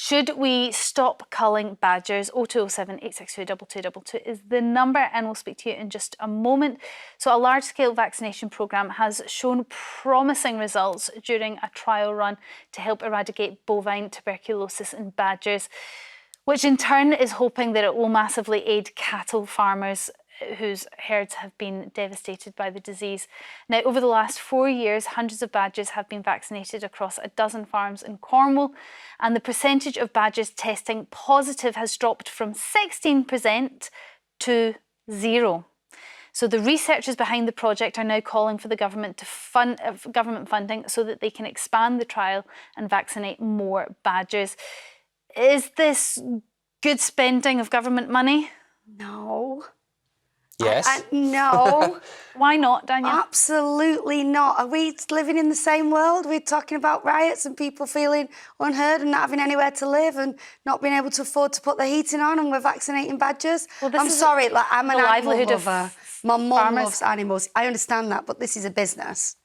Should we stop culling badgers? 0207 862 2222 is the number, and we'll speak to you in just a moment. So a large-scale vaccination programme has shown promising results during a trial run to help eradicate bovine tuberculosis in badgers, which in turn is hoping that it will massively aid cattle farmers whose herds have been devastated by the disease. Now, over the last 4 years, hundreds of badgers have been vaccinated across a dozen farms in Cornwall, and the percentage of badgers testing positive has dropped from 16% to 0%. So the researchers behind the project are now calling for the government to fund government funding so that they can expand the trial and vaccinate more badgers. Is this good spending of government money? No. Yes. No. Why not, Danielle? Absolutely not. Are we living in the same world? We're talking about riots and people feeling unheard and not having anywhere to live and not being able to afford to put the heating on, and we're vaccinating badgers. Well, I'm sorry, like, I'm an animal lover. My mum loves animals. I understand that, but this is a business.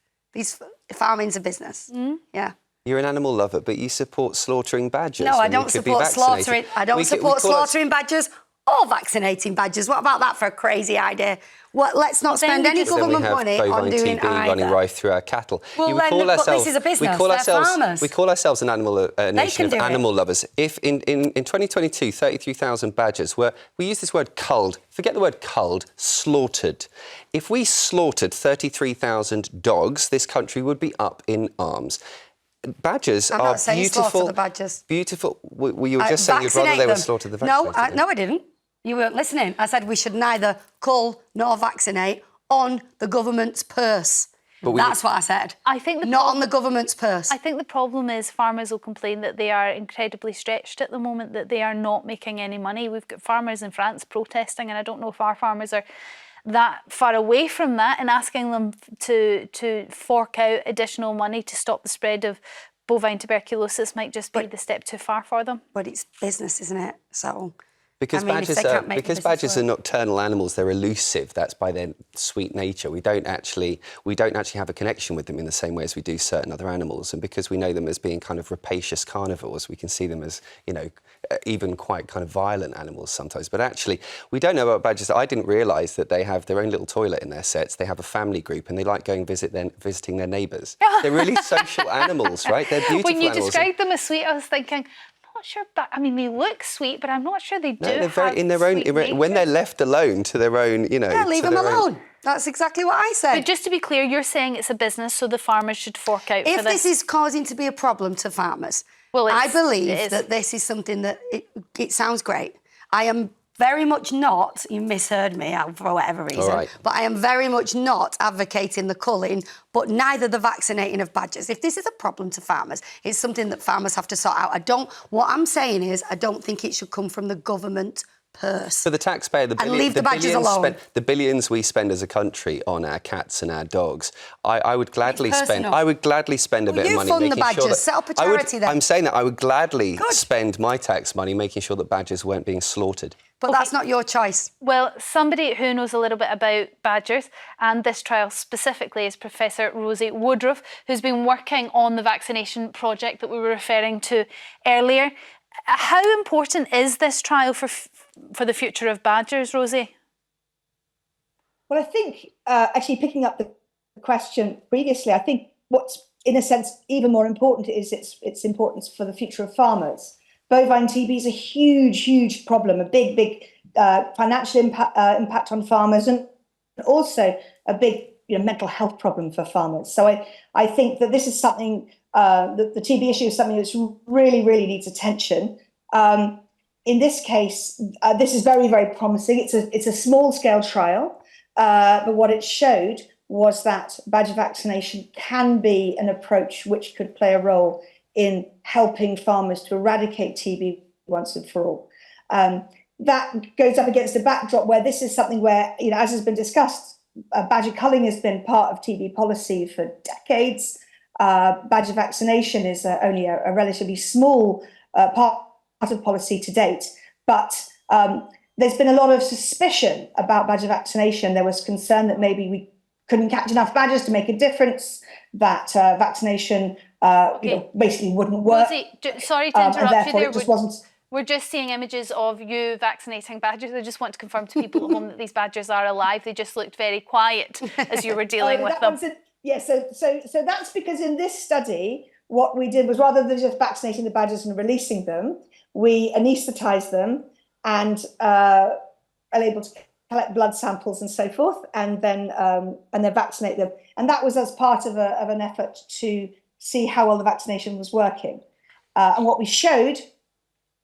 Farming's a business. Yeah. You're an animal lover, but you support slaughtering badgers. No, I don't support slaughtering. I don't support slaughtering badgers or vaccinating badgers. What about that for a crazy idea? Let's not spend any government money on doing either. Running rife through our cattle. Well, but this is a business. Farmers. We call ourselves a nation of animal lovers. If in 2022, 33,000 badgers we use this word culled. Forget the word culled. Slaughtered. If we slaughtered 33,000 dogs, this country would be up in arms. Badgers are beautiful. Slaughter the badgers. Beautiful. Well, you were just saying you'd rather they were slaughtered than vaccinated. No, I didn't. You weren't listening. I said we should neither cull nor vaccinate on the government's purse. That's what I said. I think not on the government's purse. I think the problem is farmers will complain that they are incredibly stretched at the moment, that they are not making any money. We've got farmers in France protesting, and I don't know if our farmers are that far away from that, and asking them to fork out additional money to stop the spread of bovine tuberculosis might just be the step too far for them. But it's business, isn't it? So because badgers are nocturnal animals, they're elusive. That's by their sweet nature. We don't actually have a connection with them in the same way as we do certain other animals. And because we know them as being kind of rapacious carnivores, we can see them as, even quite kind of violent animals sometimes. But actually, we don't know about badgers. I didn't realise that they have their own little toilet in their sets. They have a family group, and they like going visiting their neighbours. They're really social animals, right? They're beautiful When you animals. described them as sweet, I was thinking, not sure, but I mean, they look sweet, but I'm not sure they do. No, they're very in their own. When they're left alone to their own, Yeah, leave them alone. That's exactly what I said. But just to be clear, you're saying it's a business, so the farmers should fork out for this. If this is causing to be a problem to farmers, I believe that this is something that it sounds great. I am very much not, you misheard me for whatever reason, but I am very much not advocating the culling, but neither the vaccinating of badgers. If this is a problem to farmers, it's something that farmers have to sort out. What I'm saying is I don't think it should come from the government purse. For the taxpayer, leave the badgers alone. The billions we spend as a country on our cats and our dogs, I would gladly spend. I would gladly spend a bit of money fund making the badgers. sure that set up a charity then. I'm saying that I would gladly spend my tax money making sure that badgers weren't being slaughtered. But that's not your choice. Well, somebody who knows a little bit about badgers and this trial specifically is Professor Rosie Woodruff, who's been working on the vaccination project that we were referring to earlier. How important is this trial for the future of badgers, Rosie? Well, I think, actually picking up the question previously, I think what's, in a sense, even more important is its importance for the future of farmers. Bovine TB is a huge, huge problem, a big financial impact on farmers, and also a big mental health problem for farmers. So I think that this is something, the TB issue is something that's really, really needs attention. In this case, this is very, very promising. It's a small-scale trial, but what it showed was that badger vaccination can be an approach which could play a role in helping farmers to eradicate TB once and for all. That goes up against a backdrop where this is something where, as has been discussed, badger culling has been part of TB policy for decades. Badger vaccination is only a relatively small part of policy to date, but there's been a lot of suspicion about badger vaccination. There was concern that maybe we couldn't catch enough badgers to make a difference, that vaccination basically wouldn't work. Rosie, sorry to interrupt and therefore you there. It just wasn't. We're just seeing images of you vaccinating badgers. I just want to confirm to people at home that these badgers are alive. They just looked very quiet as you were dealing with them. So that's because in this study, what we did was, rather than just vaccinating the badgers and releasing them, we anaesthetised them and are able to collect blood samples and so forth, and then vaccinate them. And that was as part of an effort to see how well the vaccination was working. And what we showed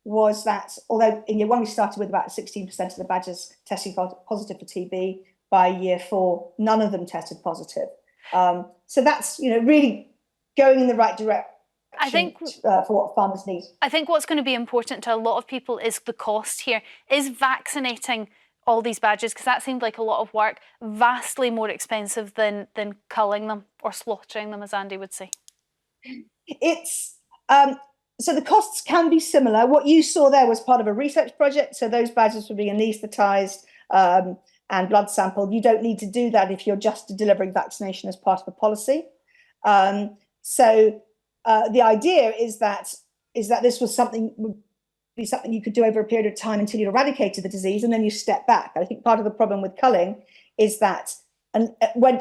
was that although in year 1 we started with about 16% of the badgers testing positive for TB, by year 4 none of them tested positive. So that's really going in the right direction. I think for what farmers need. I think what's going to be important to a lot of people is the cost here. Is vaccinating all these badgers, because that seemed like a lot of work, vastly more expensive than culling them or slaughtering them, as Andy would say? It's so the costs can be similar. What you saw there was part of a research project. So those badgers were being anaesthetised and blood sampled. You don't need to do that if you're just delivering vaccination as part of the policy. So the idea is that this was would be something you could do over a period of time until you eradicated the disease, and then you step back. I think part of the problem with culling is that, and when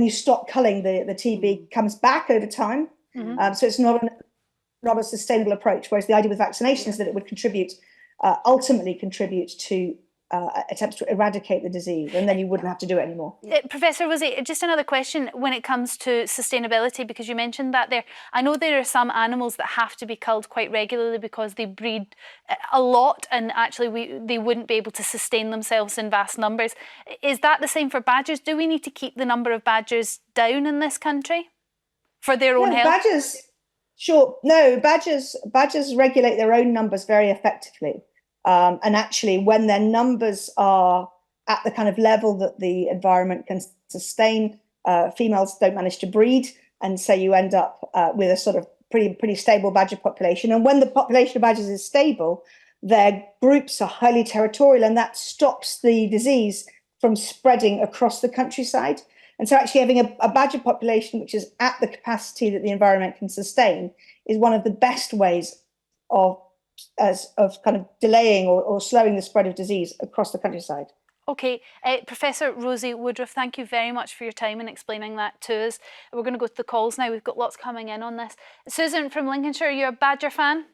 you stop culling, the TB comes back over time. Mm-hmm. So it's not a sustainable approach. Whereas the idea with vaccination is that it would ultimately contribute to attempts to eradicate the disease, and then you wouldn't have to do it anymore. Professor, Rosie, just another question when it comes to sustainability, because you mentioned that there. I know there are some animals that have to be culled quite regularly because they breed a lot, and actually they wouldn't be able to sustain themselves in vast numbers. Is that the same for badgers? Do we need to keep the number of badgers down in this country for their own health? Badgers, sure. No, badgers regulate their own numbers very effectively. And actually, when their numbers are at the kind of level that the environment can sustain, females don't manage to breed, and so you end up with a sort of pretty stable badger population. And when the population of badgers is stable, their groups are highly territorial, and that stops the disease from spreading across the countryside. And so actually having a badger population which is at the capacity that the environment can sustain is one of the best ways of kind of delaying or slowing the spread of disease across the countryside. Okay, Professor Rosie Woodruff, thank you very much for your time and explaining that to us. We're going to go to the calls now. We've got lots coming in on this. Susan from Lincolnshire, are you a badger fan?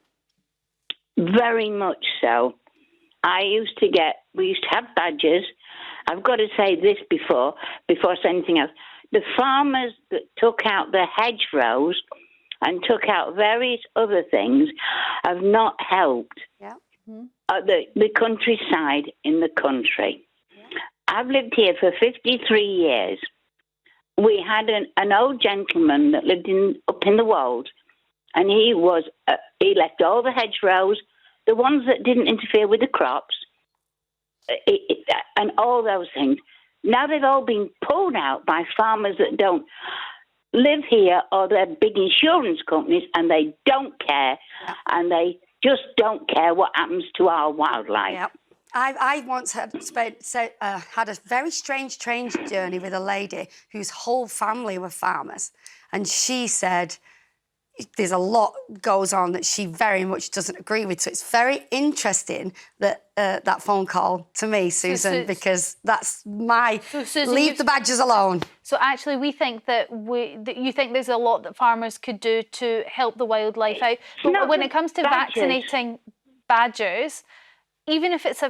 Very much so. We used to have badgers. I've got to say this before I say anything else. The farmers that took out the hedgerows and took out various other things have not helped the countryside in the country. Yeah. I've lived here for 53 years. We had an old gentleman that lived up in the wold, and he left all the hedgerows, the ones that didn't interfere with the crops, and all those things. Now they've all been pulled out by farmers that don't live here, or they're big insurance companies, and they don't care, and they just don't care what happens to our wildlife. Yeah. I once had a very strange train journey with a lady whose whole family were farmers, and she said there's a lot goes on that she very much doesn't agree with. So it's very interesting that that phone call to me, Susan, because that's my Susan, leave the badgers alone. So actually, we think that you think there's a lot that farmers could do to help the wildlife out. But when it comes to vaccinating badgers, even if it's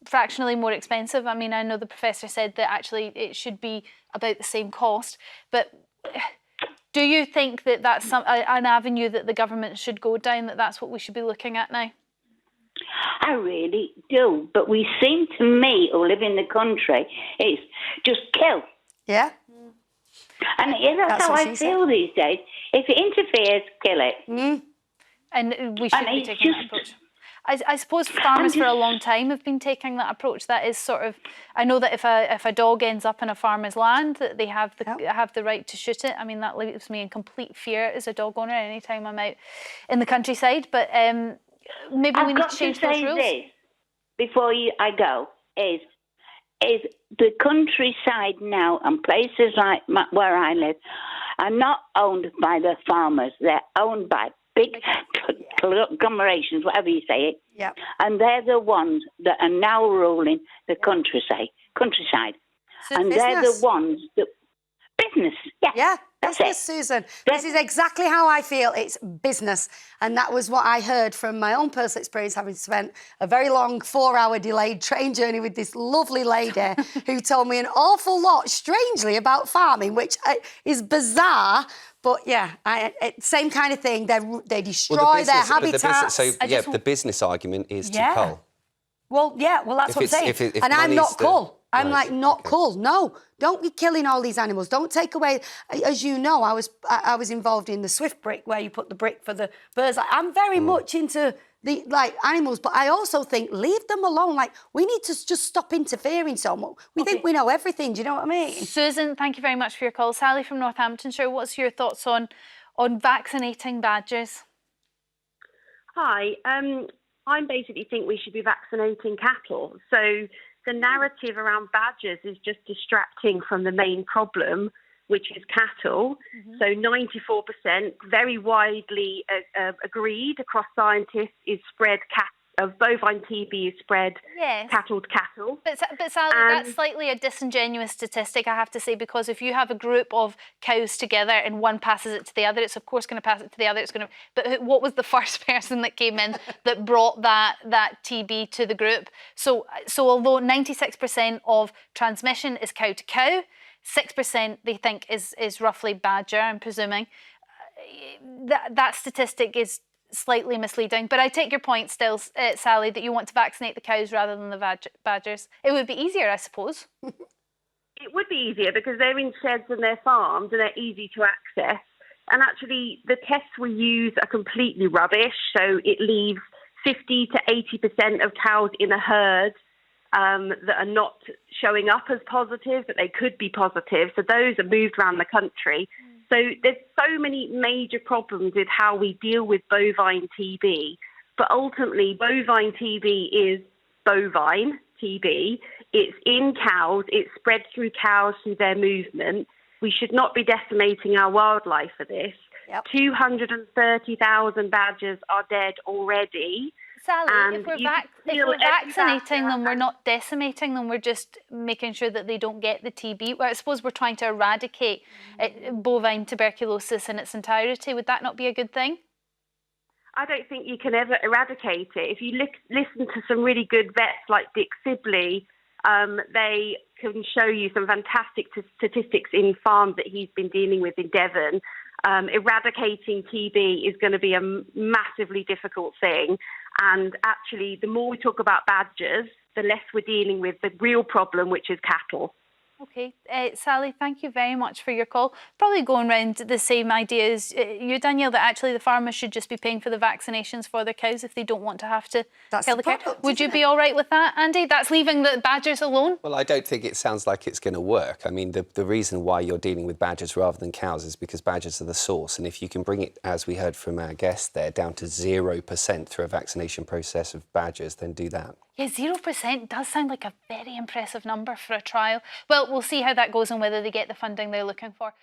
fractionally more expensive, I mean, I know the professor said that actually it should be about the same cost, but do you think that that's an avenue that the government should go down, that's what we should be looking at now? I really do. But we seem to me, who live in the country, it's just kill. Yeah. And that's how I feel these days. If it interferes, kill it. Mm. And we should be taking that approach. I suppose farmers for a long time have been taking that approach. That is sort of, I know that if a dog ends up in a farmer's land, that they have the right to shoot it. I mean, that leaves me in complete fear as a dog owner anytime I'm out in the countryside. But maybe we need to change those rules. This before I go is the countryside now and places like where I live are not owned by the farmers. They're owned by big conglomerations, whatever you say it. Yep. And they're the ones that are now ruling the countryside. So and business. They're the ones that... Business, yes. Yeah, that's business, it. Susan. This is exactly how I feel. It's business. And that was what I heard from my own personal experience, having spent a very long 4-hour delayed train journey with this lovely lady who told me an awful lot, strangely, about farming, which is bizarre. But yeah, same kind of thing. They destroy their habitats. The business argument is to cull. Well, that's what I'm saying. And I'm not cull. I'm like, not cull. No, don't be killing all these animals. Don't take away. As you know, I was involved in the Swift brick, where you put the brick for the birds. I'm very much into the animals, but I also think leave them alone. Like, we need to just stop interfering so much. We think we know everything. Do you know what I mean? Susan, thank you very much for your call. Sally from Northamptonshire, what's your thoughts on vaccinating badgers? Hi. I basically think we should be vaccinating cattle. So the narrative around badgers is just distracting from the main problem, which is cattle. So 94%, very widely agreed across scientists, is spread of bovine TB is spread cattle to cattle. But Sally, that's slightly a disingenuous statistic, I have to say, because if you have a group of cows together and one passes it to the other, it's of course going to pass it to the other. But what was the first person that came in that brought that TB to the group? So although 96% of transmission is cow to cow, 6% they think is roughly badger, I'm presuming. That statistic is slightly misleading, but I take your point still, Sally, that you want to vaccinate the cows rather than the badgers. It would be easier, I suppose. It would be easier because they're in sheds and they're farmed and they're easy to access. And actually, the tests we use are completely rubbish. So it leaves 50 to 80% of cows in a herd that are not showing up as positive, but they could be positive. So those are moved around the country. So there's so many major problems with how we deal with bovine TB. But ultimately, bovine TB is bovine TB. It's in cows. It's spread through cows through their movement. We should not be decimating our wildlife for this. 230,000 badgers are dead already. Sally, if we're vaccinating them, we're not decimating them, we're just making sure that they don't get the TB. Well, I suppose we're trying to eradicate bovine tuberculosis in its entirety. Would that not be a good thing? I don't think you can ever eradicate it. If you listen to some really good vets like Dick Sibley, they can show you some fantastic statistics in farms that he's been dealing with in Devon. Eradicating TB is going to be a massively difficult thing. And actually, the more we talk about badgers, the less we're dealing with the real problem, which is cattle. OK. Sally, thank you very much for your call. Probably going round the same idea as you, Danielle, that actually the farmers should just be paying for the vaccinations for their cows if they don't want to have to kill the cow. Would you be all right with that, Andy? That's leaving the badgers alone? Well, I don't think it sounds like it's going to work. I mean, the reason why you're dealing with badgers rather than cows is because badgers are the source. And if you can bring it, as we heard from our guest there, down to 0% through a vaccination process of badgers, then do that. Yeah, 0% does sound like a very impressive number for a trial. Well, we'll see how that goes and whether they get the funding they're looking for.